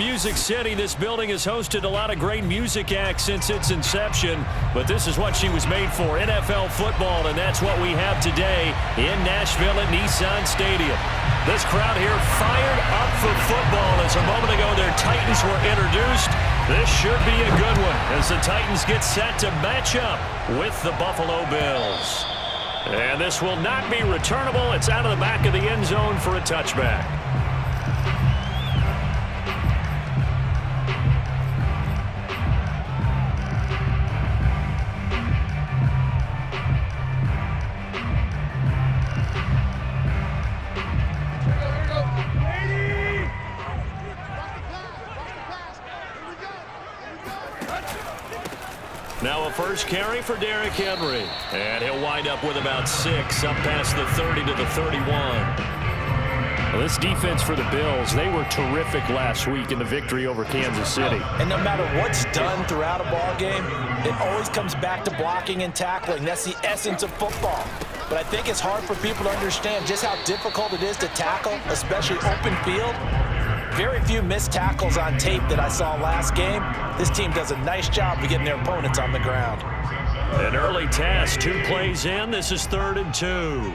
Music City, this building has hosted a lot of great music acts since its inception, but this is what she was made for, NFL football, and that's what we have today in Nashville at Nissan Stadium. This crowd here fired up for football as a moment ago their Titans were introduced. This should be a good one as the Titans get set to match up with the Buffalo Bills. And this will not be returnable. It's out of the back of the end zone for a touchback. Now a first carry for Derrick Henry. And he'll wind up with about 6, up past the 30 to the 31. Well, this defense for the Bills, they were terrific last week in the victory over Kansas City. And no matter what's done throughout a ball game, it always comes back to blocking and tackling. That's the essence of football. But I think it's hard for people to understand just how difficult it is to tackle, especially open field. Very few missed tackles on tape that I saw last game. This team does a nice job of getting their opponents on the ground. An early test, 2 plays in. This is 3rd and 2.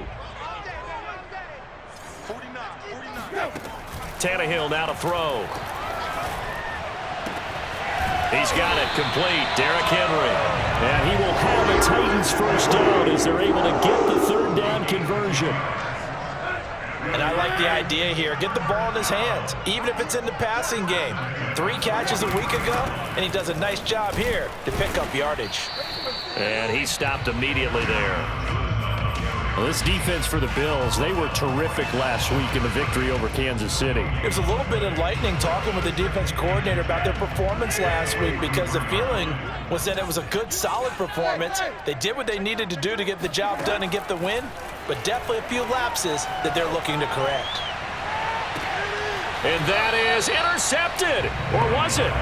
Tannehill now to throw. He's got it complete. Derrick Henry. And he will have the Titans first down as they're able to get the 3rd down conversion. And I like the idea here. Get the ball in his hands, even if it's in the passing game. 3 catches a week ago, and he does a nice job here to pick up yardage. And he stopped immediately there. Well, this defense for the Bills, they were terrific last week in the victory over Kansas City. It was a little bit enlightening talking with the defense coordinator about their performance last week because the feeling was that it was a good, solid performance. They did what they needed to do to get the job done and get the win, but definitely a few lapses that they're looking to correct. And that is intercepted. Or was it?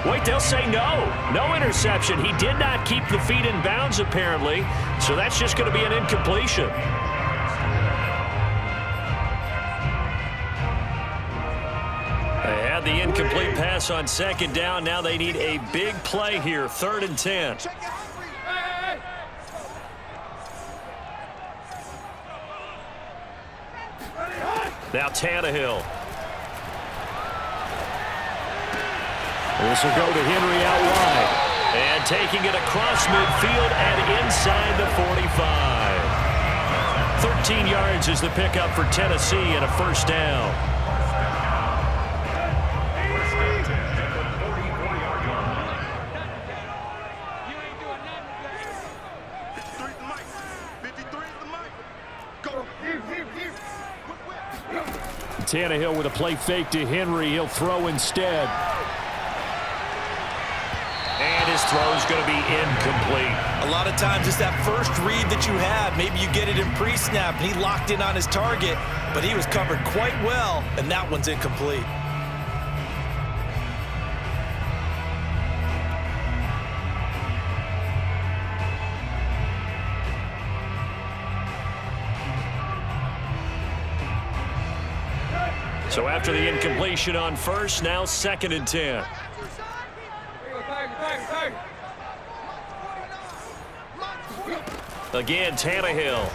Wait, they'll say no. No interception. He did not keep the feet in bounds, apparently. So that's just going to be an incompletion. They had the incomplete pass on 2nd down. Now they need a big play here. 3rd and 10. Now Tannehill. This will go to Henry out wide. And taking it across midfield and inside the 45. 13 yards is the pickup for Tennessee and a first down. Tannehill with a play fake to Henry. He'll throw instead. And his throw is going to be incomplete. A lot of times it's that first read that you have. Maybe you get it in pre-snap, and he locked in on his target, but he was covered quite well, and that one's incomplete. So after the incompletion on first, now 2nd and 10. Again, Tannehill.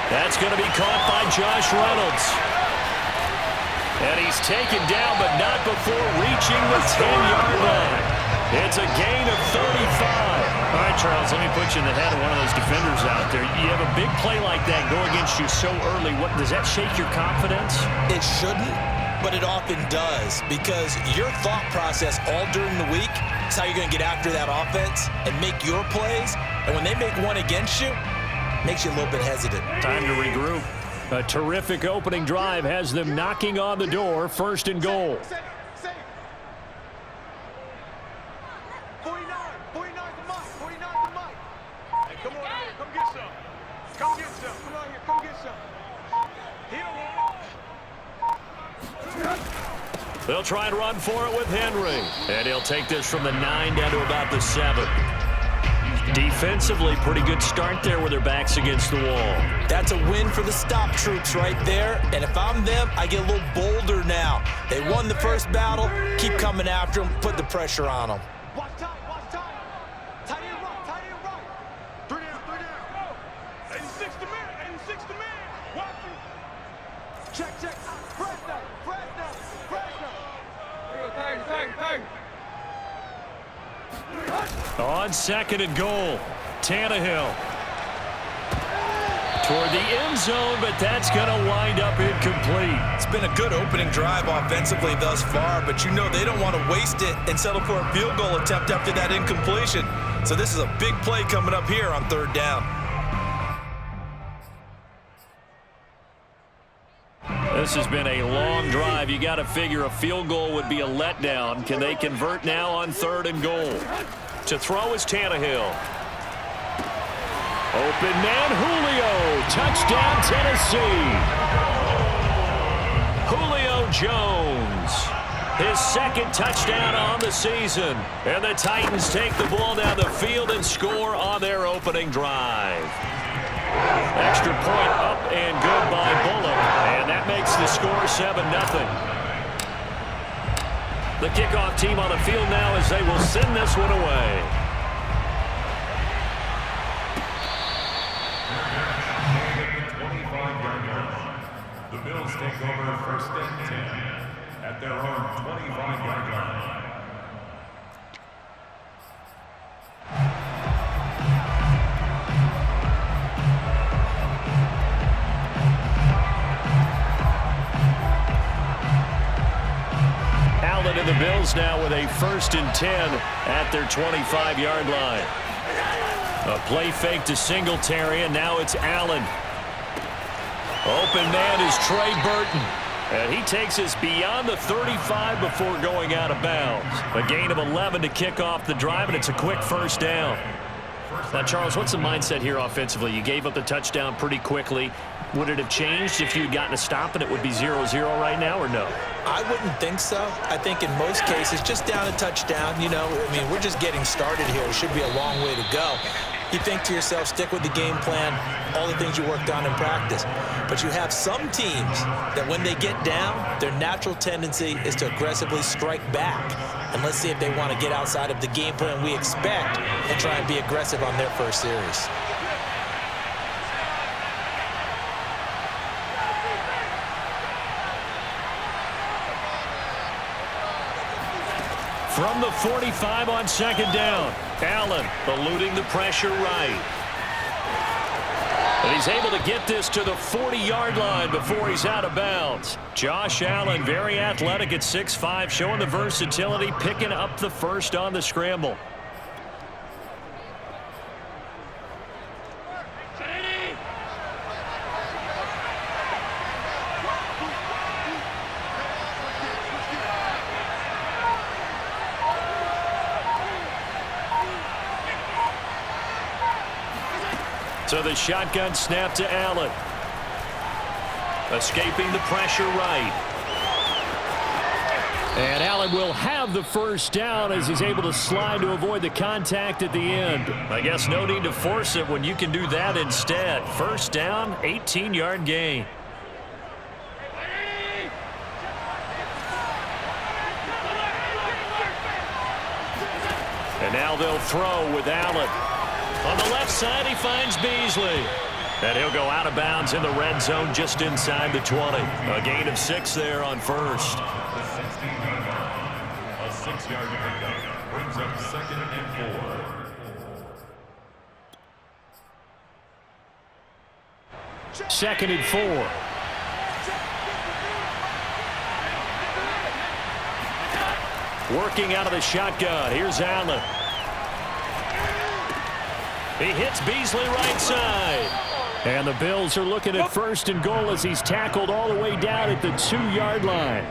That's going to be caught by Josh Reynolds. And he's taken down, but not before reaching the 10-yard line. It's a gain of 35. All right, Charles, let me put you in the head of one of those defenders out there. You have a big play like that go against you so early. What does that shake your confidence? It shouldn't, but it often does, because your thought process all during the week is how you're going to get after that offense and make your plays. And when they make one against you, it makes you a little bit hesitant. Time to regroup. A terrific opening drive has them knocking on the door. 1st and goal. 49 the mic. Hey, come on here. Come get some. Come get some. Come on here. Come get some. They'll try and run for it with Henry. And he'll take this from the 9 down to about the 7. Defensively, pretty good start there with their backs against the wall. That's a win for the stop troops right there. And if I'm them, I get a little bolder now. They won the first battle. Keep coming after them. Put the pressure on them. Watch time, watch time. Tight end right, tight end right. Three down. 86 to man, 86 to man. Watch it. Check. Press down. Hey. On second and goal, Tannehill toward the end zone, but that's going to wind up incomplete. It's been a good opening drive offensively thus far, but you know they don't want to waste it and settle for a field goal attempt after that incompletion. So this is a big play coming up here on third down. This has been a long drive. You got to figure a field goal would be a letdown. Can they convert now on third and goal? To throw is Tannehill. Open man, Julio. Touchdown, Tennessee. Julio Jones. His second touchdown on the season. And the Titans take the ball down the field and score on their opening drive. Extra point up and good by Bullock. And that makes the score 7-0. The kickoff team on the field now as they will send this one away. The Bills take over first and 10 at their own 25-yard line. Allen and the Bills now with a first and 10 at their 25-yard line. A play fake to Singletary, and now it's Allen. Open man is Trey Burton. And he takes us beyond the 35 before going out of bounds. A gain of 11 to kick off the drive, and it's a quick first down. Now, Charles, what's the mindset here offensively? You gave up the touchdown pretty quickly. Would it have changed if you'd gotten a stop and it would be 0-0 right now, or no? I wouldn't think so. I think in most cases, just down a touchdown, you know, I mean, we're just getting started here. It should be a long way to go. You think to yourself, stick with the game plan, all the things you worked on in practice. But you have some teams that when they get down, their natural tendency is to aggressively strike back. And let's see if they want to get outside of the game plan we expect and try and be aggressive on their first series. From the 45 on second down, Allen eluding the pressure right. And he's able to get this to the 40-yard line before he's out of bounds. Josh Allen, very athletic at 6'5", showing the versatility, picking up the first on the scramble. So the shotgun snap to Allen. Escaping the pressure right. And Allen will have the first down as he's able to slide to avoid the contact at the end. I guess no need to force it when you can do that instead. First down, 18-yard gain. And now they'll throw with Allen. On the left side, he finds Beasley. And he'll go out of bounds in the red zone just inside the 20. A gain of 6 there on first. A 6-yard pickup brings up second and 4. Second and 4. Working out of the shotgun. Here's Allen. He hits Beasley right side. And the Bills are looking at first and goal as he's tackled all the way down at the 2-yard line.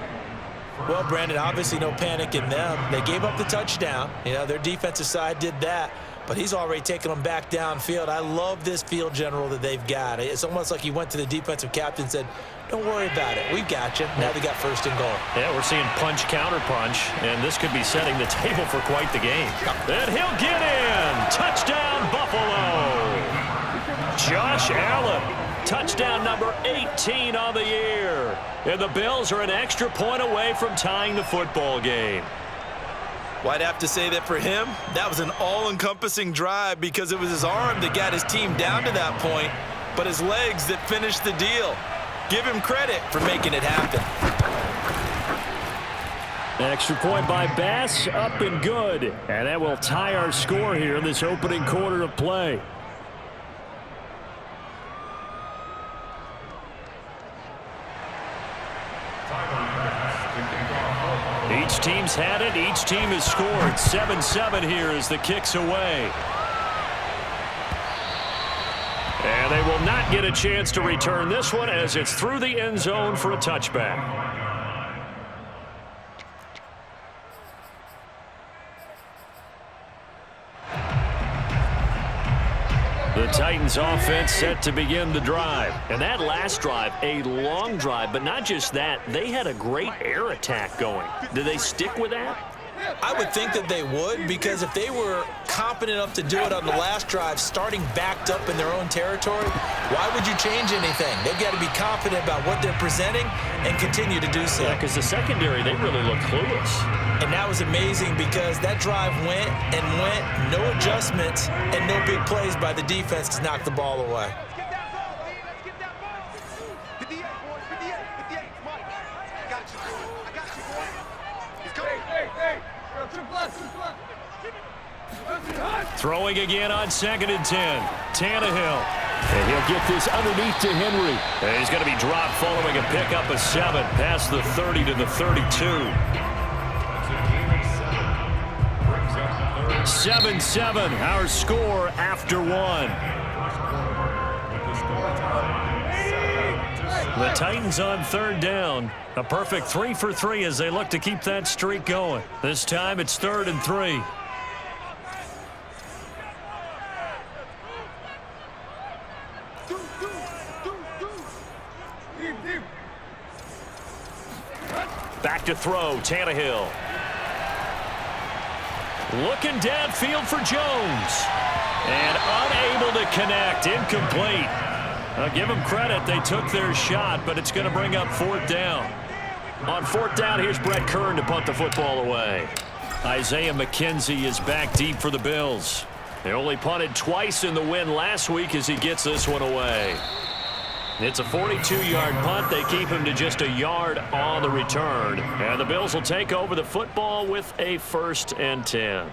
Well, Brandon, obviously no panic in them. They gave up the touchdown. You know, their defensive side did that. but he's already taken them back downfield. I love this field general that they've got. It's almost like he went to the defensive captain and said, don't worry about it. We've got you. Now they got first and goal. Yeah, we're seeing punch, counter punch, and this could be setting the table for quite the game. And he'll get in. Touchdown, Buffalo. Josh Allen, touchdown number 18 on the year. And the Bills are an extra point away from tying the football game. Well, I'd have to say that for him, that was an all-encompassing drive because it was his arm that got his team down to that point, but his legs that finished the deal. Give him credit for making it happen. Extra point by Bass, up and good. And that will tie our score here in this opening quarter of play. Each team's had it. Each team has scored. 7-7 here as the kick's away. And they will not get a chance to return this one as it's through the end zone for a touchback. The Titans offense set to begin the drive. And that last drive, a long drive, but not just that, they had a great air attack going. Did they stick with that? I would think that they would, because if they were competent enough to do it on the last drive, starting backed up in their own territory, why would you change anything? They've got to be confident about what they're presenting and continue to do so. Yeah, because the secondary, they really looked clueless. And that was amazing because that drive went and went, no adjustments and no big plays by the defense to knock the ball away. Let's get that ball, Lee. Let's get that ball. 58, boys. 58. 58. Come on. I got you, boy. I got you, boy. He's coming. Hey. Throwing again on 2nd and 10. Tannehill. And he'll get this underneath to Henry. And he's going to be dropped following a pickup of 7 past the 30 to the 32. 7-7, our score after 1. The Titans on 3rd down. A perfect 3 for 3 as they look to keep that streak going. This time it's 3rd and 3. Back to throw, Tannehill. Looking downfield for Jones. And unable to connect, incomplete. I'll give them credit, they took their shot, but it's going to bring up 4th down. On 4th down, here's Brett Kern to punt the football away. Isaiah McKenzie is back deep for the Bills. They only punted twice in the win last week as he gets this one away. It's a 42-yard punt. They keep him to just a yard on the return. And the Bills will take over the football with a 1st and 10.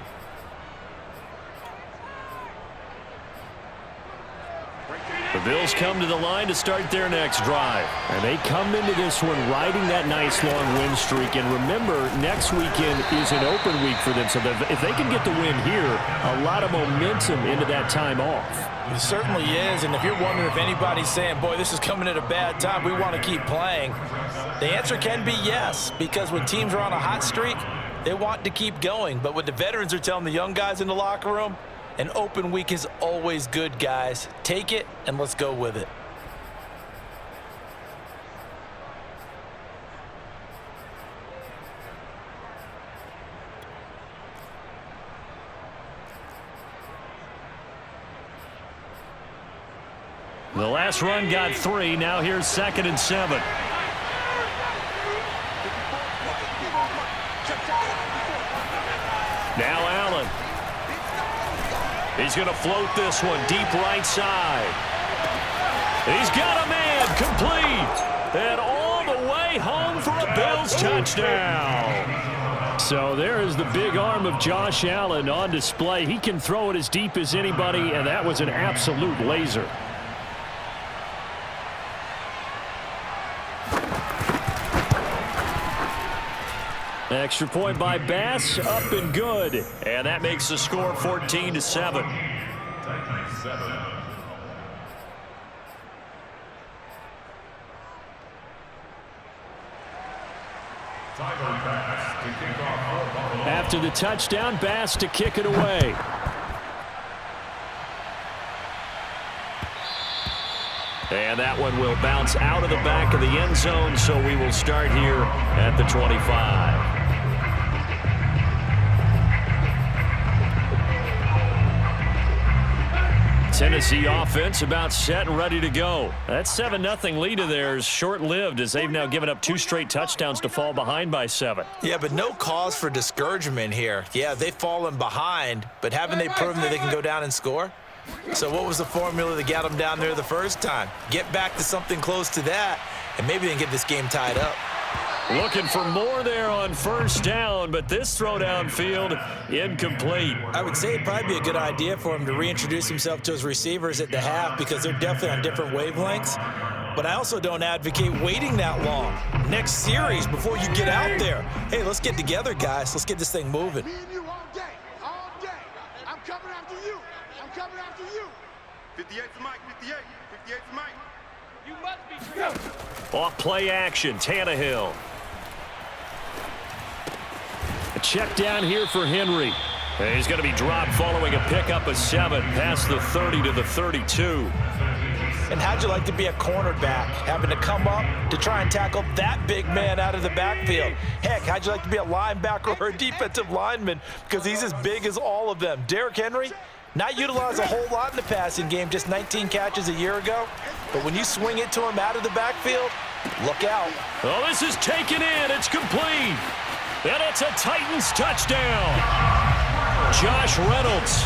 The Bills come to the line to start their next drive. And they come into this one riding that nice long win streak. And remember, next weekend is an open week for them. So if they can get the win here, a lot of momentum into that time off. It certainly is, and if you're wondering if anybody's saying, boy, this is coming at a bad time, we want to keep playing, the answer can be yes, because when teams are on a hot streak, they want to keep going. But what the veterans are telling the young guys in the locker room, an open week is always good, guys. Take it, and let's go with it. The last run got 3. Now here's 2nd and 7. Now Allen. He's going to float this one deep right side. He's got a man complete. And all the way home for a Bills touchdown. So there is the big arm of Josh Allen on display. He can throw it as deep as anybody, and that was an absolute laser. Extra point by Bass, up and good. And that makes the score 14-7. After the touchdown, Bass to kick it away. And that one will bounce out of the back of the end zone, so we will start here at the 25. Tennessee offense about set and ready to go. That 7-0 lead of theirs short-lived as they've now given up 2 straight touchdowns to fall behind by 7. Yeah, but no cause for discouragement here. Yeah, they've fallen behind, but haven't they proven that they can go down and score? So what was the formula that got them down there the first time? Get back to something close to that, and maybe they can get this game tied up. Looking for more there on first down, but this throw downfield incomplete. I would say it'd probably be a good idea for him to reintroduce himself to his receivers at the half because they're definitely on different wavelengths. But I also don't advocate waiting that long. Next series before you get out there. Hey, let's get together, guys. Let's get this thing moving. Me and you all day, all day. I'm coming after you. I'm coming after you. 58's Mike, 58. 58's Mike. You must be true. Off play action, Tannehill. A check down here for Henry. And he's going to be dropped following a pickup of 7 past the 30 to the 32. And how'd you like to be a cornerback, having to come up to try and tackle that big man out of the backfield? Heck, how'd you like to be a linebacker or a defensive lineman because he's as big as all of them? Derrick Henry, not utilized a whole lot in the passing game, just 19 catches a year ago. But when you swing it to him out of the backfield, look out. Oh, this is taken in. It's complete. And it's a Titans touchdown. Josh Reynolds,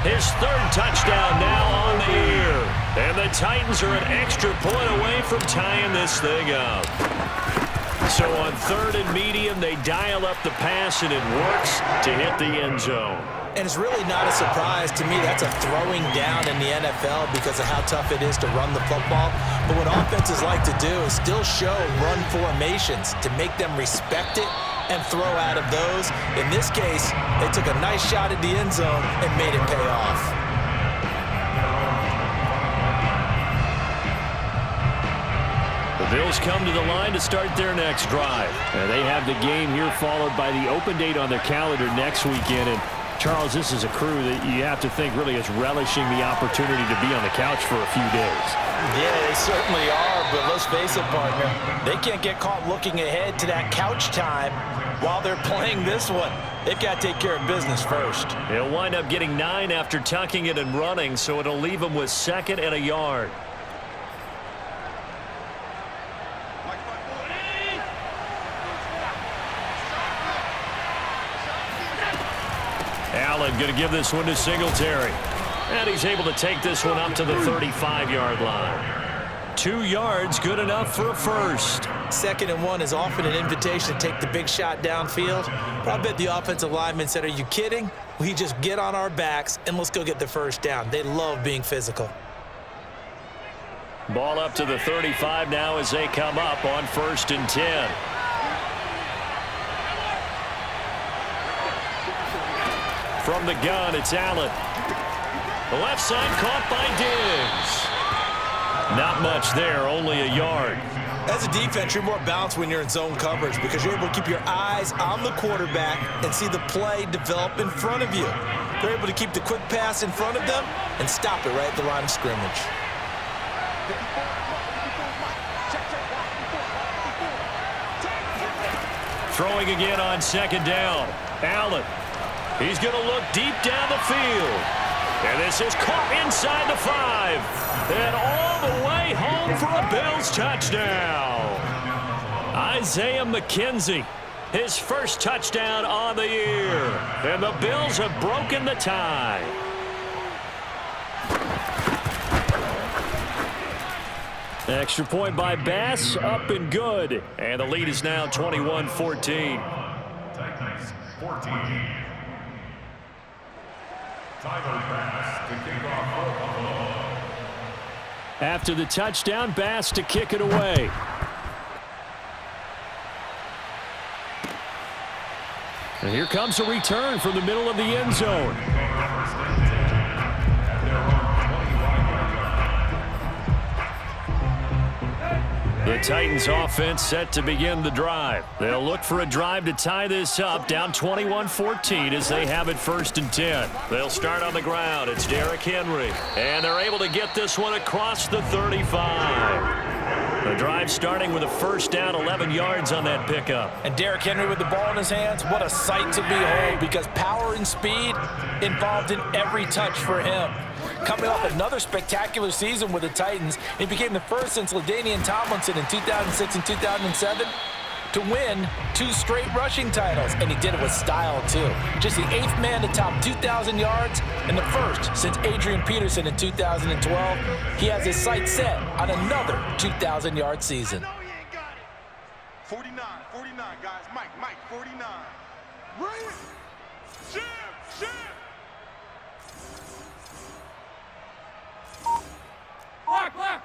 his 3rd touchdown now on the year. And the Titans are an extra point away from tying this thing up. So on 3rd and medium, they dial up the pass, and it works to hit the end zone. And it's really not a surprise to me. That's a throwing down in the NFL because of how tough it is to run the football. But what offenses like to do is still show run formations to make them respect it and throw out of those. In this case, they took a nice shot at the end zone and made it pay off. The Bills come to the line to start their next drive. And they have the game here followed by the open date on their calendar next weekend. And Charles, this is a crew that you have to think really is relishing the opportunity to be on the couch for a few days. Yeah, they certainly are, but let's face it, partner. They can't get caught looking ahead to that couch time while they're playing this one. They've got to take care of business first. He'll wind up getting 9 after tucking it and running, so it'll leave him with 2nd and a yard. Allen going to give this one to Singletary. And he's able to take this one up to the 35-yard line. 2 yards, good enough for a first. 2nd and 1 is often an invitation to take the big shot downfield. But I bet the offensive lineman said, are you kidding? We just get on our backs and let's go get the first down. They love being physical. Ball up to the 35 now as they come up on 1st and 10. From the gun, it's Allen. The left side caught by Diggs. Not much there, only a yard. As a defense, you're more balanced when you're in zone coverage because you're able to keep your eyes on the quarterback and see the play develop in front of you. They're able to keep the quick pass in front of them and stop it right at the line of scrimmage. Throwing again on 2nd down. Allen. He's going to look deep down the field. And this is caught inside the 5. And all the way home for a Bills touchdown. Isaiah McKenzie, his 1st touchdown on the year. And the Bills have broken the tie. Extra point by Bass, up and good. And the lead is now 21-14. Titans 14. Tyler Bass to kick off Buffalo. After the touchdown, Bass to kick it away. And here comes a return from the middle of the end zone. The Titans offense set to begin the drive. They'll look for a drive to tie this up, down 21-14 as they have it 1st and 10. They'll start on the ground. It's Derrick Henry. And they're able to get this one across the 35. The drive starting with a 1st down, 11 yards on that pickup. And Derrick Henry with the ball in his hands, what a sight to behold, because power and speed involved in every touch for him. Coming off another spectacular season with the Titans, he became the first since LaDainian Tomlinson in 2006 and 2007 to win 2 straight rushing titles, and he did it with style too. Just the 8th man to top 2,000 yards and the first since Adrian Peterson in 2012. He has his sights set on another 2,000-yard season. 49, guys. Mike, 49. Bring it. Jim. Block.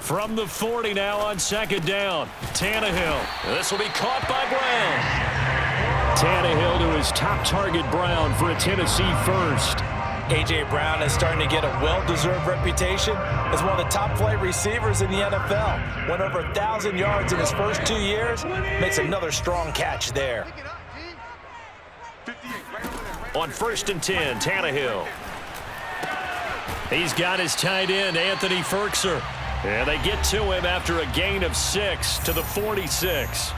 From the 40 now on 2nd down. Tannehill. This will be caught by Brown. Tannehill to his top target, Brown, for a Tennessee first. A.J. Brown is starting to get a well-deserved reputation as one of the top-flight receivers in the NFL. Went over 1,000 yards in his first 2 years. Makes another strong catch there. On 1st and 10, Tannehill. He's got his tight end, Anthony Firkser. And they get to him after a gain of 6 to the 46.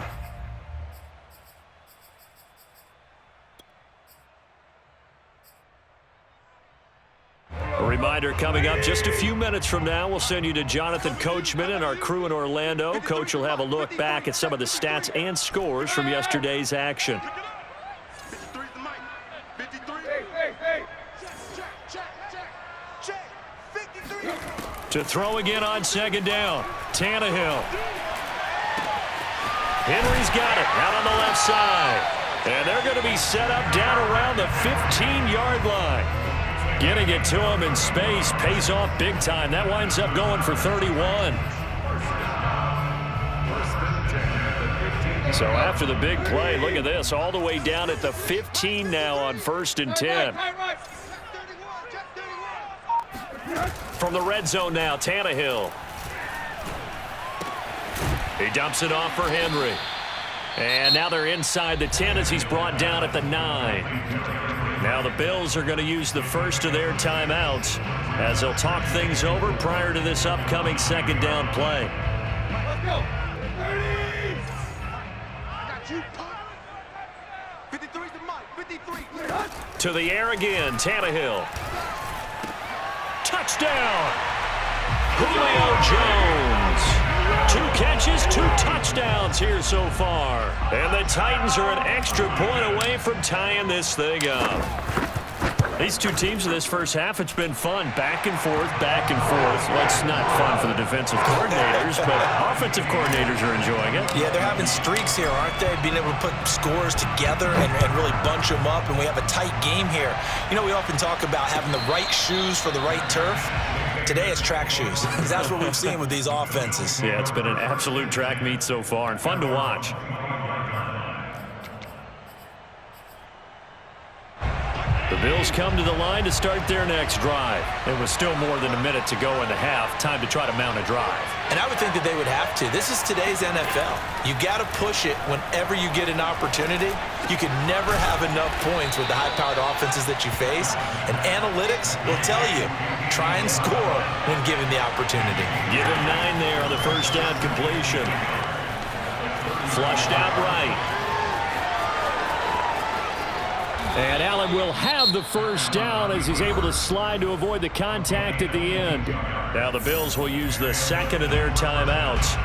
A reminder coming up just a few minutes from now, we'll send you to Jonathan Coachman and our crew in Orlando. Coach will have a look back at some of the stats and scores from yesterday's action. To throw again on 2nd down. Tannehill. Henry's got it out on the left side. And they're going to be set up down around the 15-yard line. Getting it to him in space pays off big time. That winds up going for 31. So after the big play, look at this, all the way down at the 15 now on 1st and 10. From the red zone now, Tannehill. He dumps it off for Henry. And now they're inside the 10 as he's brought down at the 9. Now the Bills are going to use the first of their timeouts as they'll talk things over prior to this upcoming 2nd down play. Let's go. 30. I got you. 53's the mic. 53. To the air again, Tannehill. Touchdown! Julio Jones. 2 catches, 2 touchdowns here so far. And the Titans are an extra point away from tying this thing up. These 2 teams in this first half, it's been fun. Back and forth, back and forth. Well, it's not fun for the defensive coordinators, but offensive coordinators are enjoying it. Yeah, they're having streaks here, aren't they? Being able to put scores together and really bunch them up, and we have a tight game here. You know, we often talk about having the right shoes for the right turf. Today it's track shoes, because that's what we've seen with these offenses. Yeah, it's been an absolute track meet so far, and fun to watch. The Bills come to the line to start their next drive. There was still more than a minute to go in the half. Time to try to mount a drive. And I would think that they would have to. This is today's NFL. You got to push it whenever you get an opportunity. You can never have enough points with the high-powered offenses that you face. And analytics will tell you, try and score when given the opportunity. Give him 9 there on the first down completion. Flushed out right. And Allen will have the first down as he's able to slide to avoid the contact at the end. Now the Bills will use the second of their timeouts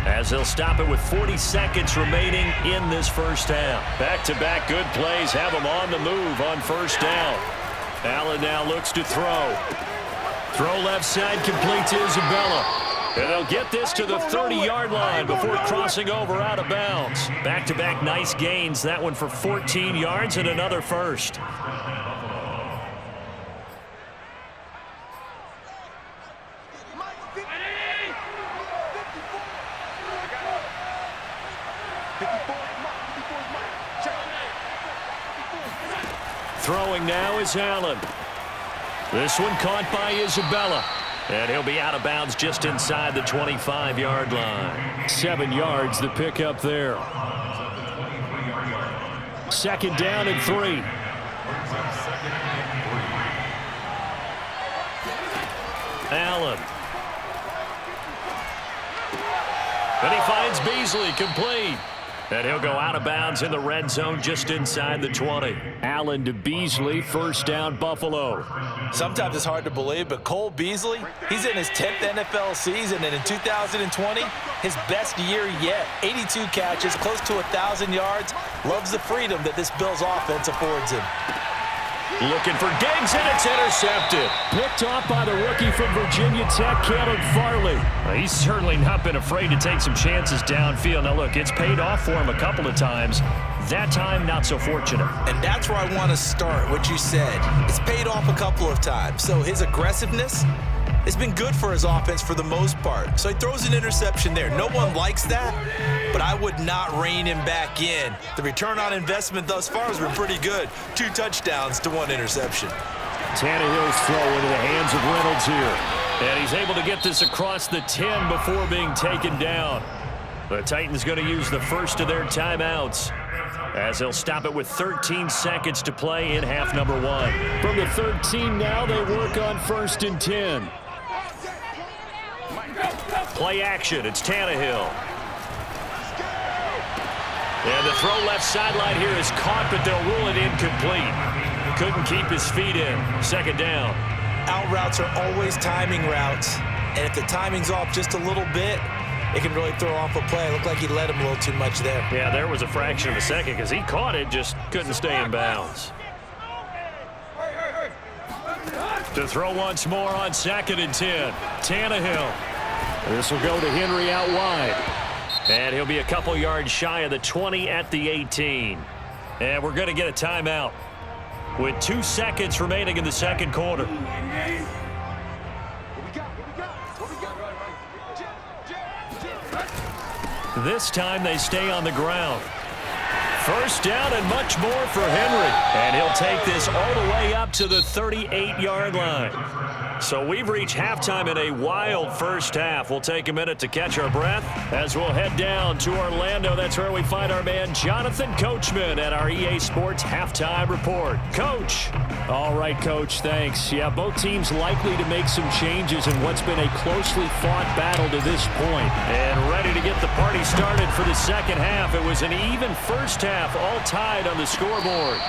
as they'll stop it with 40 seconds remaining in this first half. Back-to-back good plays have them on the move on first down. Allen now looks to throw. Throw left side, complete to Isabella. And they'll get this to the 30-yard line before crossing over out of bounds. Back-to-back nice gains. That one for 14 yards and another first. Throwing now is Allen. This one caught by Isabella. And he'll be out of bounds just inside the 25-yard line. 7 yards the pickup there. 2nd down and 3. Allen. And he finds Beasley complete. And he'll go out of bounds in the red zone just inside the 20. Allen to Beasley, 1st down Buffalo. Sometimes it's hard to believe, but Cole Beasley, he's in his 10th NFL season, and in 2020, his best year yet. 82 catches, close to 1,000 yards. Loves the freedom that this Bills offense affords him. Looking for Diggs, and it's intercepted. Picked off by the rookie from Virginia Tech, Caleb Farley. Well, he's certainly not been afraid to take some chances downfield. Now, look, it's paid off for him a couple of times. That time, not so fortunate. And that's where I want to start, what you said. It's paid off a couple of times. So his aggressiveness has been good for his offense for the most part. So he throws an interception there. No one likes that, but I would not rein him back in. The return on investment thus far has been pretty good. 2 touchdowns to 1 interception. Tannehill's throw into the hands of Reynolds here. And he's able to get this across the 10 before being taken down. The Titans going to use the first of their timeouts, as they'll stop it with 13 seconds to play in half number 1. From the 13 now, they work on 1st and 10. Play action. It's Tannehill. And the throw left sideline here is caught, but they'll rule it incomplete. Couldn't keep his feet in. 2nd down. Out routes are always timing routes, and if the timing's off just a little bit, it can really throw off a play. It looked like he led him a little too much there. Yeah, there was a fraction of a second because he caught it, just couldn't stay in bounds. To throw once more on 2nd and 10. Tannehill. This will go to Henry out wide. And he'll be a couple yards shy of the 20 at the 18. And we're going to get a timeout with 2 seconds remaining in the 2nd quarter. This time they stay on the ground. 1st down and much more for Henry. And he'll take this all the way up to the 38-yard line. So we've reached halftime in a wild first half. We'll take a minute to catch our breath as we'll head down to Orlando. That's where we find our man Jonathan Coachman at our EA Sports Halftime Report. Coach. All right, Coach, thanks. Yeah, both teams likely to make some changes in what's been a closely fought battle to this point. And ready to get the party started for the 2nd half. It was an even first half, all tied on the scoreboard.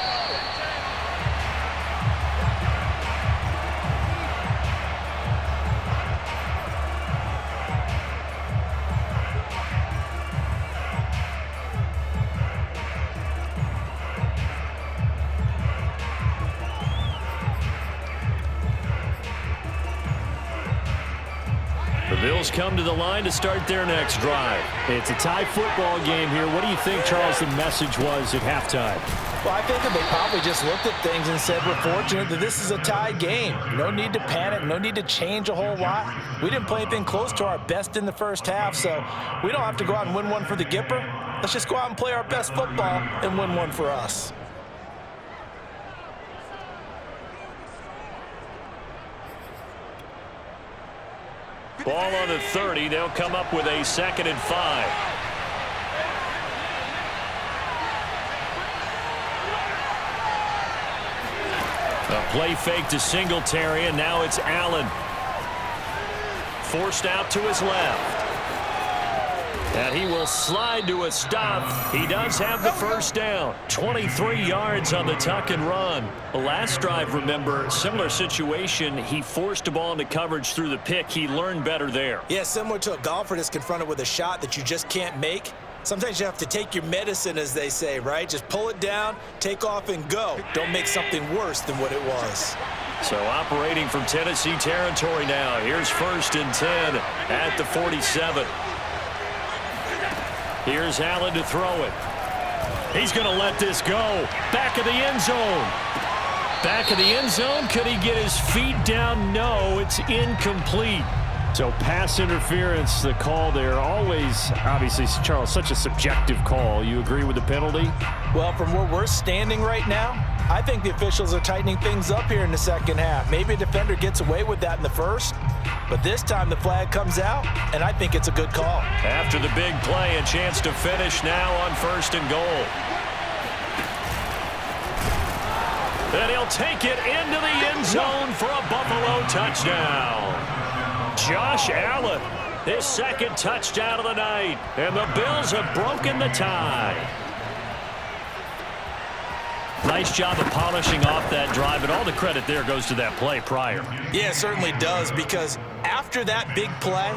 The Bills come to the line to start their next drive. It's a tie football game here. What do you think, Charles, the message was at halftime? Well, I think that they probably just looked at things and said, we're fortunate that this is a tie game. No need to panic. No need to change a whole lot. We didn't play anything close to our best in the first half, so we don't have to go out and win one for the Gipper. Let's just go out and play our best football and win one for us. Ball on the 30. They'll come up with a 2nd and 5. A play fake to Singletary, and now it's Allen. Forced out to his left. And he will slide to a stop. He does have the 1st down. 23 yards on the tuck and run. The last drive, remember, similar situation. He forced a ball into coverage through the pick. He learned better there. Yeah, similar to a golfer that's confronted with a shot that you just can't make. Sometimes you have to take your medicine, as they say, right? Just pull it down, take off, and go. Don't make something worse than what it was. So operating from Tennessee territory now. Here's 1st and 10 at the 47. Here's Allen to throw it. He's going to let this go. Back of the end zone. Back of the end zone. Could he get his feet down? No, it's incomplete. So pass interference, the call there. Always, obviously, Charles, such a subjective call. You agree with the penalty? Well, from where we're standing right now, I think the officials are tightening things up here in the second half. Maybe a defender gets away with that in the first, but this time the flag comes out, and I think it's a good call. After the big play, a chance to finish now on 1st and goal. And he'll take it into the end zone for a Buffalo touchdown. Josh Allen, his 2nd touchdown of the night, and the Bills have broken the tie. Nice job of polishing off that drive, and all the credit there goes to that play prior. Yeah, it certainly does, because after that big play,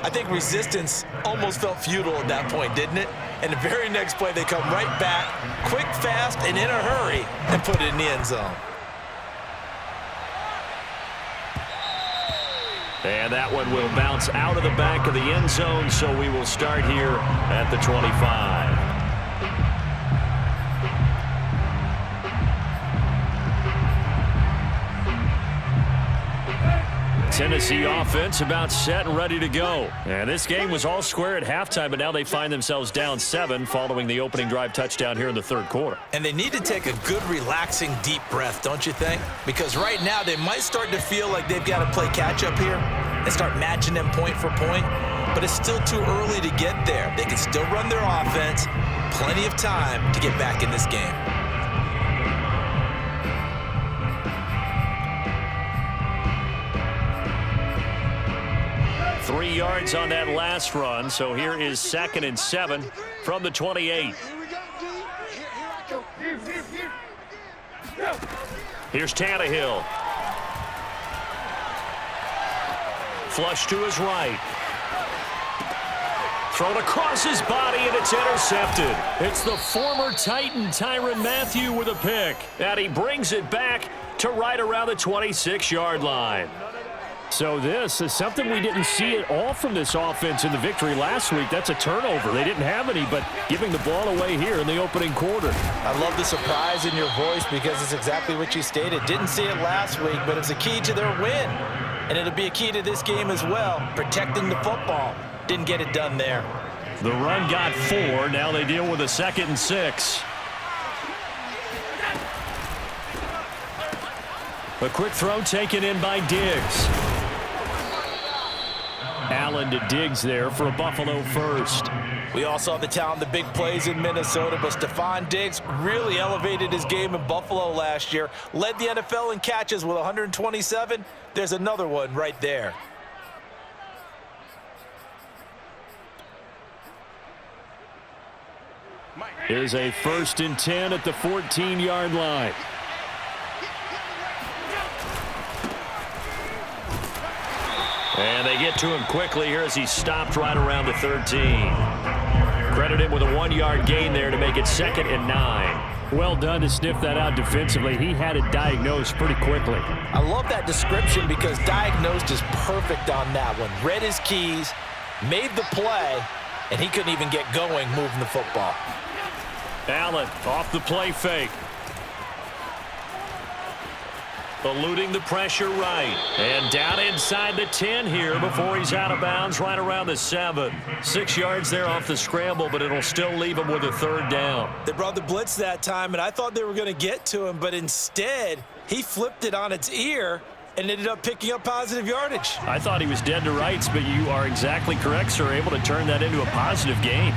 I think resistance almost felt futile at that point, didn't it? And the very next play, they come right back, quick, fast, and in a hurry, and put it in the end zone. And that one will bounce out of the back of the end zone, so we will start here at the 25. Tennessee offense about set and ready to go. And this game was all square at halftime, but now they find themselves down 7 following the opening drive touchdown here in the 3rd quarter. And they need to take a good, relaxing, deep breath, don't you think? Because right now they might start to feel like they've got to play catch-up here and start matching them point for point, but it's still too early to get there. They can still run their offense. Plenty of time to get back in this game. Three yards on that last run, so here is 2nd and 7 from the 28. Here's Tannehill. Flush to his right. Thrown across his body, and it's intercepted. It's the former Titan Tyrann Mathieu with a pick. And he brings it back to right around the 26-yard line. So this is something we didn't see at all from this offense in the victory last week. That's a turnover. They didn't have any, but giving the ball away here in the opening quarter. I love the surprise in your voice because it's exactly what you stated. Didn't see it last week, but it's a key to their win. And it'll be a key to this game as well, protecting the football. Didn't get it done there. The run got 4. Now they deal with a 2nd and 6. A quick throw taken in by Diggs. Allen to Diggs there for a Buffalo first. We all saw the talent, the big plays in Minnesota, but Stephon Diggs really elevated his game in Buffalo last year. Led the NFL in catches with 127. There's another one right there. Here's a 1st and 10 at the 14-yard line. And they get to him quickly here as he stopped right around the 13. Credit him with a 1-yard gain there to make it 2nd and 9. Well done to sniff that out defensively. He had it diagnosed pretty quickly. I love that description because diagnosed is perfect on that one. Read his keys, made the play, and he couldn't even get going moving the football. Allen off the play fake. Eluding the pressure right. And down inside the 10 here before he's out of bounds right around the 7. 6 yards there off the scramble, but it'll still leave him with a 3rd down. They brought the blitz that time, and I thought they were going to get to him, but instead he flipped it on its ear and ended up picking up positive yardage. I thought he was dead to rights, but you are exactly correct, sir. Able to turn that into a positive gain.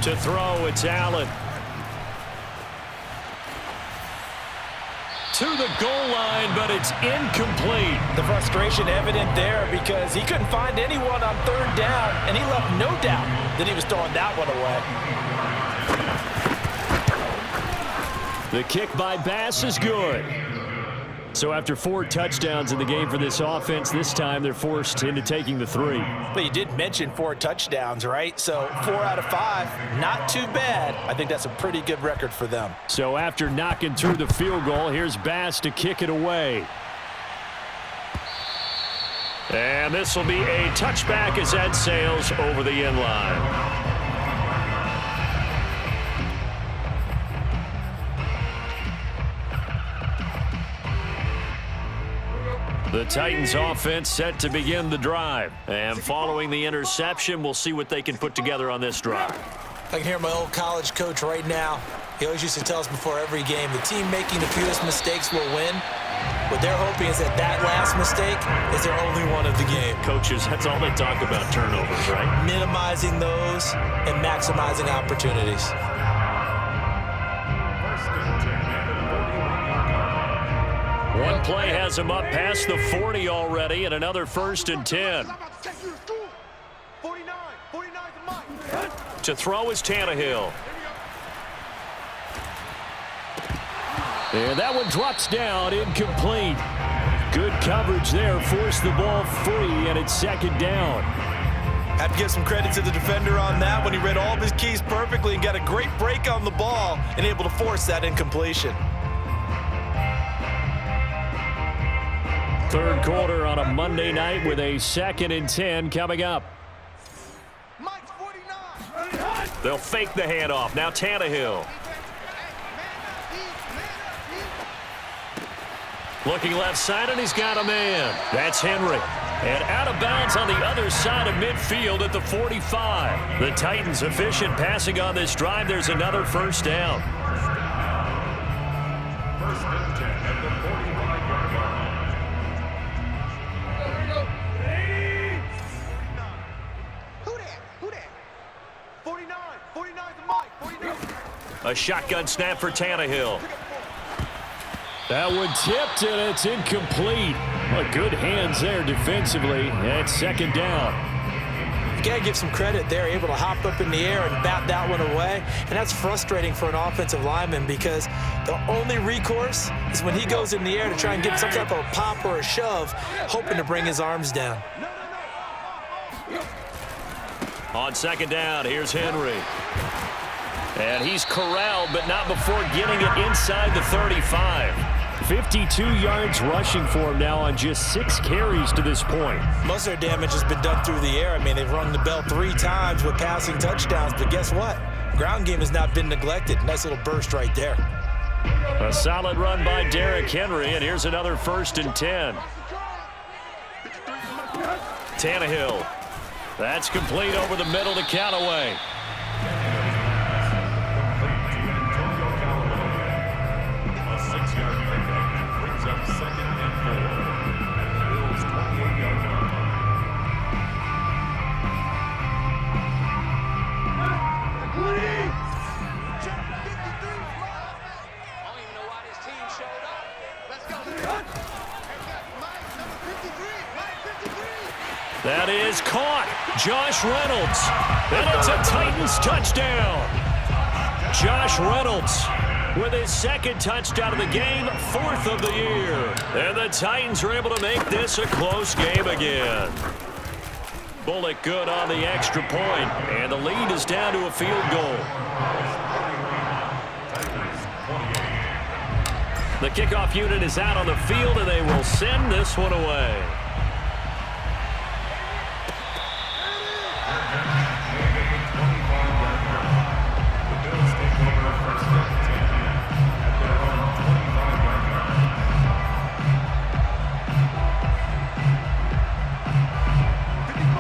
To throw, it's Allen. To the goal line, but it's incomplete. The frustration evident there because he couldn't find anyone on 3rd down, and he left no doubt that he was throwing that one away. The kick by Bass is good. So after 4 touchdowns in the game for this offense, this time they're forced into taking the 3. But you did mention 4 touchdowns, right? So 4 out of 5, not too bad. I think that's a pretty good record for them. So after knocking through the field goal, here's Bass to kick it away. And this will be a touchback as that sails over the end line. The Titans offense set to begin the drive. And following the interception, we'll see what they can put together on this drive. I can hear my old college coach right now. He always used to tell us before every game, the team making the fewest mistakes will win. What they're hoping is that that last mistake is their only one of the game. Coaches, that's all they talk about, turnovers, right? Minimizing those and maximizing opportunities. One play has him up past the 40 already, and another 1st and 10. 49 to Mike. To throw is Tannehill. And that one drops down, incomplete. Good coverage there, forced the ball free, and it's 2nd down. Have to give some credit to the defender on that when he read all of his keys perfectly and got a great break on the ball and able to force that incompletion. 3rd quarter on a Monday night with a 2nd and 10 coming up. Mike's 49. They'll fake the handoff. Now Tannehill. Looking left side, and he's got a man. That's Henry. And out of bounds on the other side of midfield at the 45. The Titans efficient passing on this drive. There's another 1st down. 1st and 10 at the 45-yard line. Who that? 49 to Mike. 49. A shotgun snap for Tannehill. That one tipped, and it's incomplete. Well, good hands there defensively. That's 2nd down. You got to give some credit there, able to hop up in the air and bat that one away. And that's frustrating for an offensive lineman because the only recourse is when he goes in the air to try and get some type of a pop or a shove, hoping to bring his arms down. On 2nd down, here's Henry. And he's corralled, but not before getting it inside the 35. 52 yards rushing for him now on just 6 carries to this point. Most of their damage has been done through the air. I mean, they've rung the bell 3 times with passing touchdowns, but guess what? Ground game has not been neglected. Nice little burst right there. A solid run by Derrick Henry, and here's another 1st and 10. Tannehill. That's complete over the middle to Callaway. That is caught. Josh Reynolds. And it's a Titans touchdown. Josh Reynolds with his 2nd touchdown of the game, 4th of the year. And the Titans are able to make this a close game again. Bullock good on the extra point, and the lead is down to a field goal. The kickoff unit is out on the field, and they will send this one away.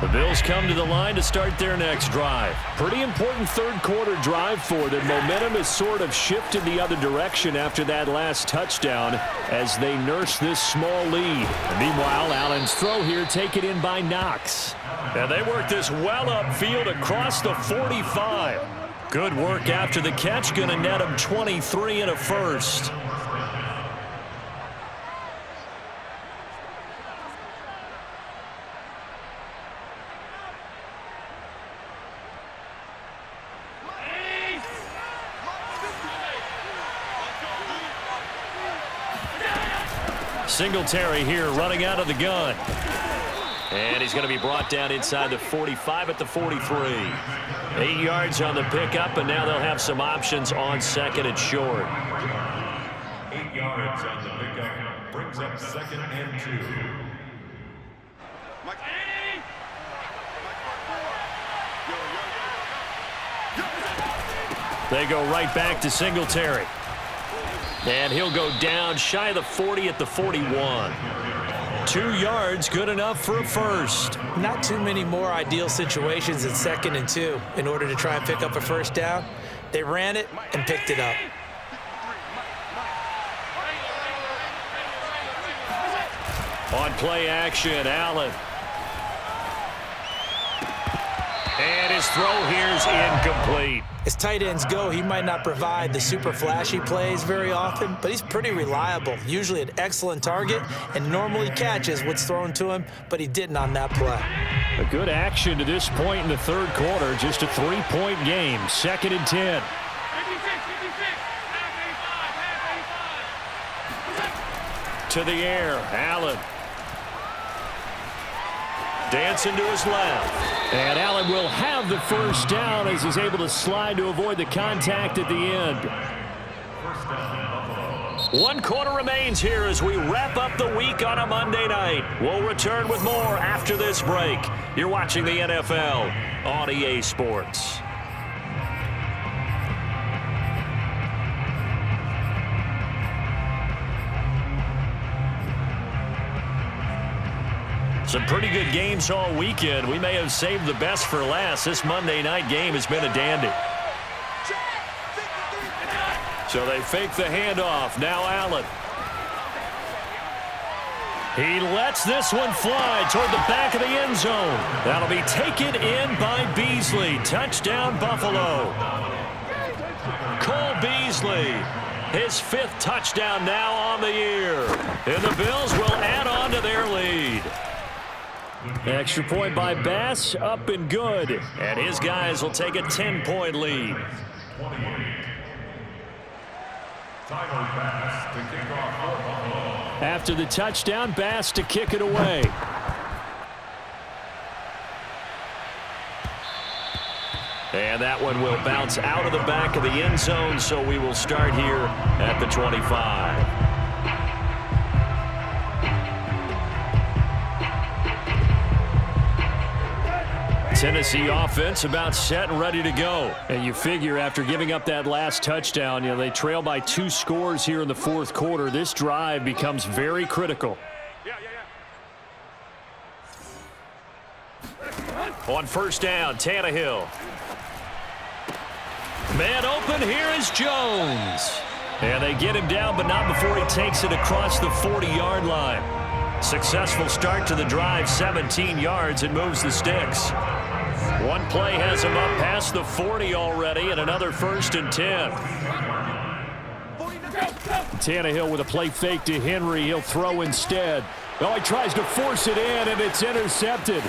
The Bills come to the line to start their next drive. Pretty important 3rd quarter drive for them. Momentum has sort of shifted the other direction after that last touchdown as they nurse this small lead. Meanwhile, Allen's throw here taken in by Knox. And they work this well upfield across the 45. Good work after the catch, going to net him 23 and a 1st. Singletary here running out of the gun. And he's going to be brought down inside the 45 at the 43. 8 yards on the pickup, and now they'll have some options on 2nd and short. 8 yards on the pickup brings up 2nd and 2. They go right back to Singletary. And he'll go down shy of the 40 at the 41. 2 yards, good enough for a first. Not too many more ideal situations in 2nd and 2 in order to try and pick up a first down. They ran it and picked it up. On play action, Allen. And his throw here is incomplete. As tight ends go, he might not provide the super flashy plays very often, but he's pretty reliable, usually an excellent target, and normally catches what's thrown to him, but he didn't on that play. A good action to this point in the 3rd quarter, just a 3-point game, 2nd and 10. To the air, Allen. Dancing to his left. And Allen will have the first down as he's able to slide to avoid the contact at the end. 1 quarter remains here as we wrap up the week on a Monday night. We'll return with more after this break. You're watching the NFL on EA Sports. Some pretty good games all weekend. We may have saved the best for last. This Monday night game has been a dandy. So they fake the handoff. Now Allen. He lets this one fly toward the back of the end zone. That'll be taken in by Beasley. Touchdown, Buffalo. Cole Beasley. His 5th touchdown now on the year. And the Bills will add on to their lead. Extra point by Bass, up and good. And his guys will take a 10-point lead. 28. Tyler Bass to kick off for Buffalo. After the touchdown, Bass to kick it away. And that one will bounce out of the back of the end zone, so we will start here at the 25. Tennessee offense about set and ready to go. And you figure after giving up that last touchdown, they trail by 2 scores here in the 4th quarter. This drive becomes very critical. On first down, Tannehill. Man open, here is Jones. And they get him down, but not before he takes it across the 40-yard line. Successful start to the drive, 17 yards, and moves the sticks. One play has him up past the 40 already, and another 1st and 10. Tannehill with a play fake to Henry. He'll throw instead. Oh, he tries to force it in, and it's intercepted.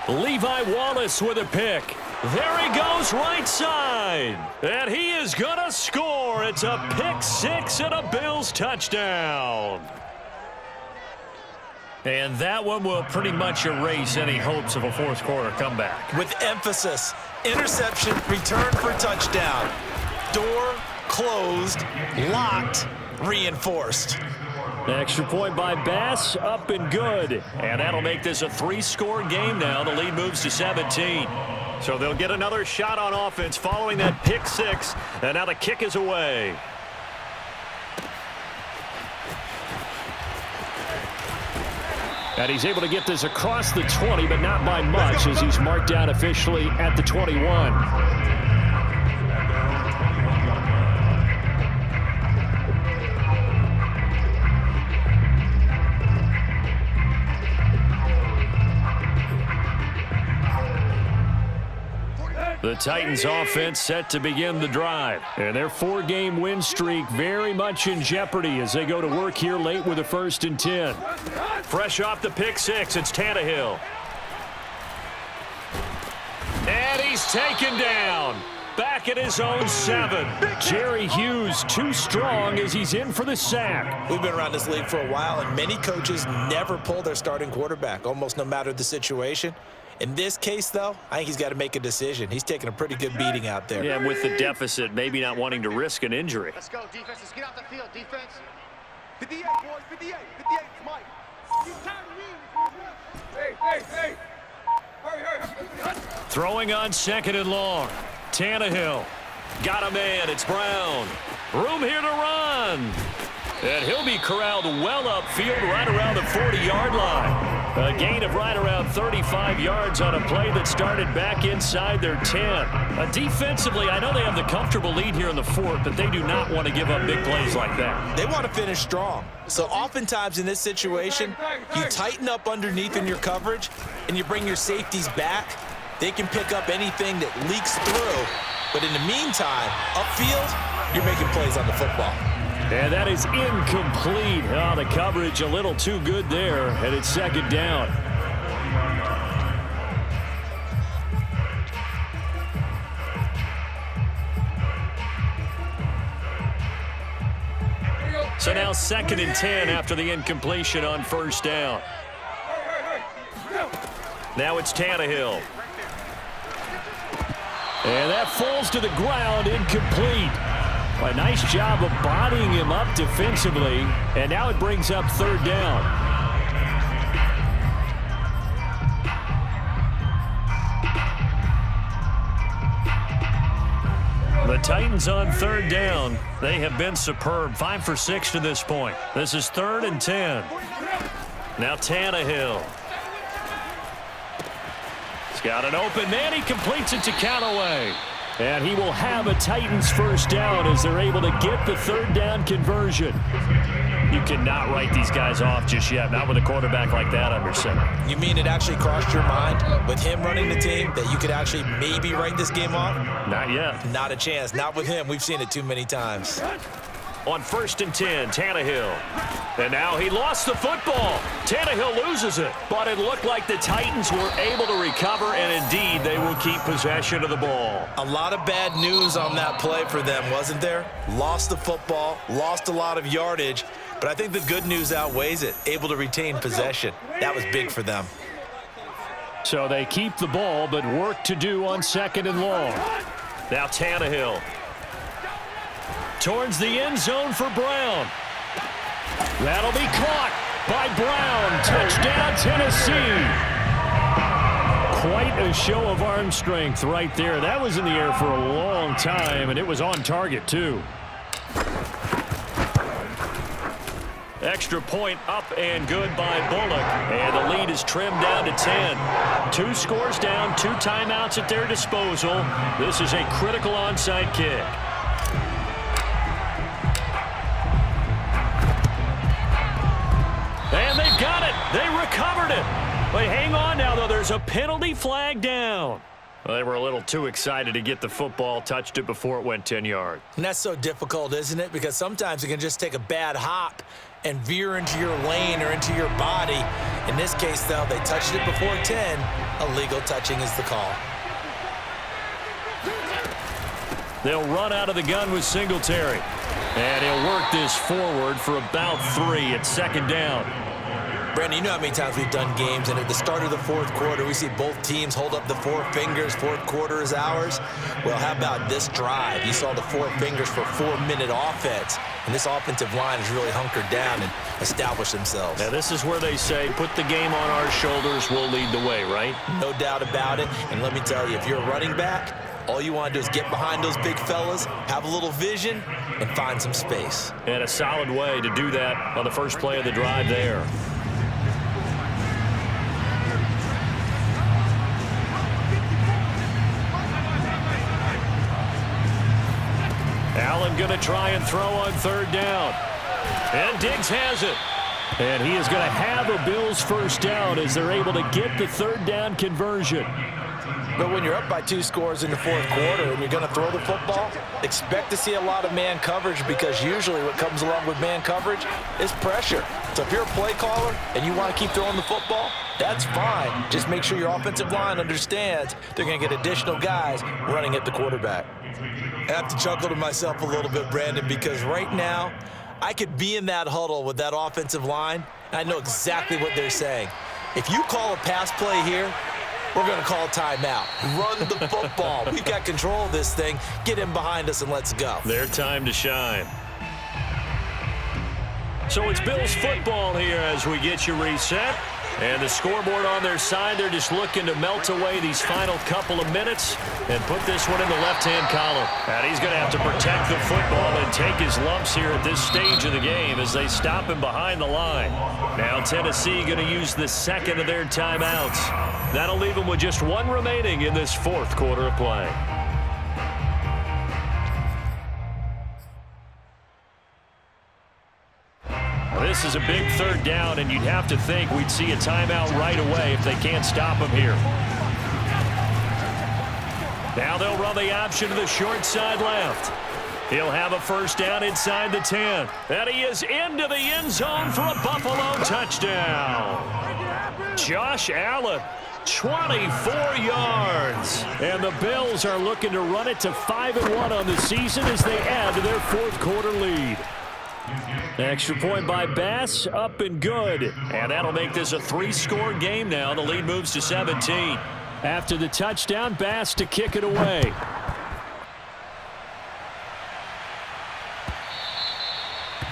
Levi Wallace with a pick. There he goes right side. And he is going to score. It's a pick 6 and a Bills touchdown. And that one will pretty much erase any hopes of a 4th quarter comeback. With emphasis, interception, return for touchdown. Door closed, locked, reinforced. Extra point by Bass, up and good. And that'll make this a 3-score game now. The lead moves to 17. So they'll get another shot on offense following that pick 6. And now the kick is away. And he's able to get this across the 20, but not by much, as he's marked down officially at the 21. The Titans offense set to begin the drive. And their 4-game win streak very much in jeopardy as they go to work here late with a 1st and 10. Fresh off the pick 6, it's Tannehill. And he's taken down. Back at his own 7. Jerry Hughes too strong as he's in for the sack. We've been around this league for a while, and many coaches never pull their starting quarterback, almost no matter the situation. In this case, though, I think he's got to make a decision. He's taking a pretty good beating out there. Yeah, with the deficit, maybe not wanting to risk an injury. Let's go, defense. Let's get out the field, defense. 58, boys. 58. 58, Mike. Hey. Hurry. Throwing on 2nd and long. Tannehill. Got a man. It's Brown. Room here to run. And he'll be corralled well upfield right around the 40-yard line. A gain of right around 35 yards on a play that started back inside their 10. Defensively, I know they have the comfortable lead here in the fourth, but they do not want to give up big plays like that. They want to finish strong. So oftentimes in this situation, you tighten up underneath in your coverage and you bring your safeties back. They can pick up anything that leaks through. But in the meantime, upfield, you're making plays on the football. And that is incomplete. Oh, the coverage a little too good there, and it's second down. So now 2nd and 10 after the incompletion on first down. Now it's Tannehill. And that falls to the ground, incomplete. A nice job of bodying him up defensively, and now it brings up 3rd down. The Titans on 3rd down. They have been superb, 5 for 6 to this point. This is 3rd and 10. Now Tannehill. He's got an open man. He completes it to Callaway. And he will have a Titans first down as they're able to get the 3rd down conversion. You cannot write these guys off just yet, not with a quarterback like that under center. You mean it actually crossed your mind with him running the team that you could actually maybe write this game off? Not yet. Not a chance. Not with him. We've seen it too many times. On 1st and 10, Tannehill. And now he lost the football. Tannehill loses it. But it looked like the Titans were able to recover, and indeed they will keep possession of the ball. A lot of bad news on that play for them, wasn't there? Lost the football, lost a lot of yardage, but I think the good news outweighs it. Able to retain possession. That was big for them. So they keep the ball, but work to do on 2nd and long. Now Tannehill. Towards the end zone for Brown. That'll be caught by Brown. Touchdown, Tennessee. Quite a show of arm strength right there. That was in the air for a long time, and it was on target, too. Extra point up and good by Bullock. And the lead is trimmed down to 10. 2 scores down, 2 timeouts at their disposal. This is a critical onside kick. And they've got it. They recovered it. They hang on now, though. There's a penalty flag down. Well, they were a little too excited to get the football, touched it before it went 10 yards. And that's so difficult, isn't it? Because sometimes it can just take a bad hop and veer into your lane or into your body. In this case, though, they touched it before 10. Illegal touching is the call. They'll run out of the gun with Singletary. And he'll work this forward for about 3 at 2nd down. Brandon, you know how many times we've done games, and at the start of the 4th quarter, we see both teams hold up the 4 fingers, 4th quarter is ours. Well, how about this drive? You saw the 4 fingers for 4-minute offense, and this offensive line has really hunkered down and established themselves. Now, this is where they say, put the game on our shoulders, we'll lead the way, right? No doubt about it, and let me tell you, if you're a running back, all you want to do is get behind those big fellas, have a little vision, and find some space. And a solid way to do that on the first play of the drive there. Allen going to try and throw on 3rd down. And Diggs has it. And he is going to have a Bills first down as they're able to get the 3rd down conversion. But when you're up by 2 scores in the 4th quarter and you're going to throw the football, expect to see a lot of man coverage, because usually what comes along with man coverage is pressure. So if you're a play caller and you want to keep throwing the football, that's fine. Just make sure your offensive line understands they're going to get additional guys running at the quarterback. I have to chuckle to myself a little bit, Brandon, because right now I could be in that huddle with that offensive line, and I know exactly what they're saying. If you call a pass play here, we're going to call a timeout. Run the football. We've got control of this thing. Get him behind us and let's go. Their time to shine. So it's Bills football here as we get you reset. And the scoreboard on their side, they're just looking to melt away these final couple of minutes and put this one in the left-hand column. And he's going to have to protect the football and take his lumps here at this stage of the game as they stop him behind the line. Now Tennessee going to use the second of their timeouts. That'll leave them with just one remaining in this fourth quarter of play. This is a big third down, and you'd have to think we'd see a timeout right away if they can't stop him here. Now they'll run the option to the short side left. He'll have a first down inside the 10. And he is into the end zone for a Buffalo touchdown. Josh Allen, 24 yards. And the Bills are looking to run it to 5-1 on the season as they add to their fourth quarter lead. Extra point by Bass, up and good. And that'll make this a 3-score game now. The lead moves to 17. After the touchdown, Bass to kick it away.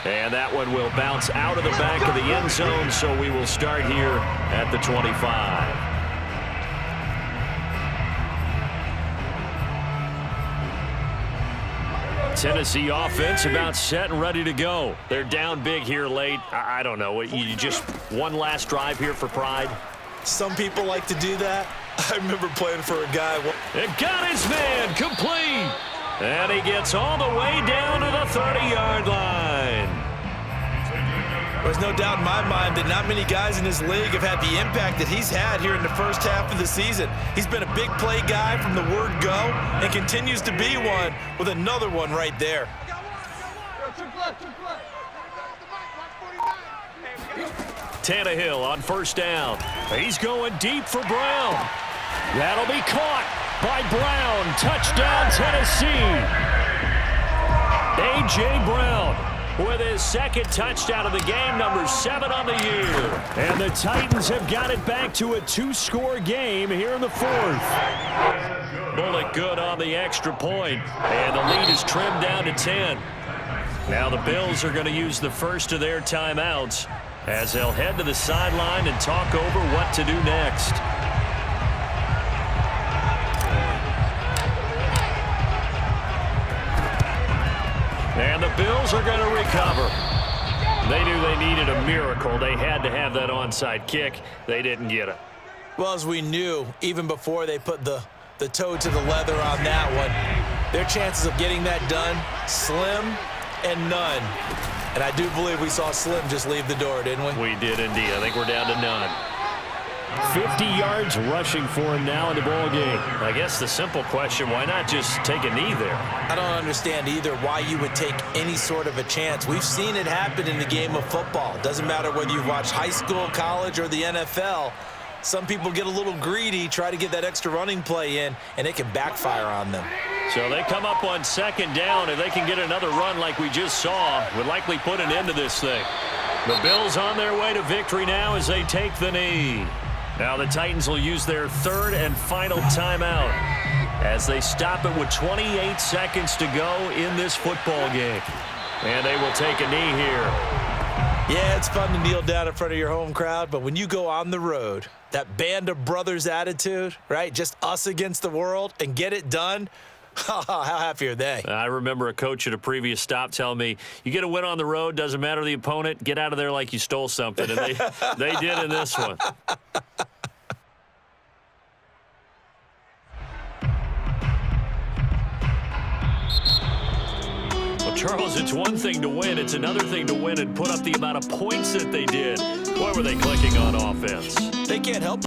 And that one will bounce out of the back of the end zone, so we will start here at the 25. Tennessee offense about set and ready to go. They're down big here late. I don't know. You just one last drive here for pride? Some people like to do that. I remember playing for a guy. It got his man complete. And he gets all the way down to the 30-yard line. There's no doubt in my mind that not many guys in this league have had the impact that he's had here in the first half of the season. He's been a big play guy from the word go and continues to be one with another one right there. Tannehill on first down. He's going deep for Brown. That'll be caught by Brown. Touchdown, Tennessee. A.J. Brown with his second touchdown of the game, number 7 on the year. And the Titans have got it back to a 2-score game here in the fourth. Bullock good on the extra point, and the lead is trimmed down to 10. Now the Bills are going to use the first of their timeouts as they'll head to the sideline and talk over what to do next. And the Bills are going to recover. They knew they needed a miracle. They had to have that onside kick. They didn't get it. Well, as we knew, even before they put the toe to the leather on that one, their chances of getting that done, slim and none. And I do believe we saw Slim just leave the door, didn't we? We did indeed. I think we're down to none. 50 yards rushing for him now in the ball game. I guess the simple question, why not just take a knee there? I don't understand either why you would take any sort of a chance. We've seen it happen in the game of football. It doesn't matter whether you've watched high school, college, or the NFL. Some people get a little greedy, try to get that extra running play in, and it can backfire on them. So they come up on second down. If they can get another run like we just saw, would likely put an end to this thing. The Bills on their way to victory now as they take the knee. Now the Titans will use their third and final timeout as they stop it with 28 seconds to go in this football game. And they will take a knee here. Yeah, it's fun to kneel down in front of your home crowd, but when you go on the road, that band of brothers attitude, right? Just us against the world and get it done. How happy are they? I remember a coach at a previous stop telling me, you get a win on the road, doesn't matter the opponent, get out of there like you stole something. And they did in this one. Well, Charles, it's one thing to win. It's another thing to win and put up the amount of points that they did. Boy, were they clicking on offense. They can't help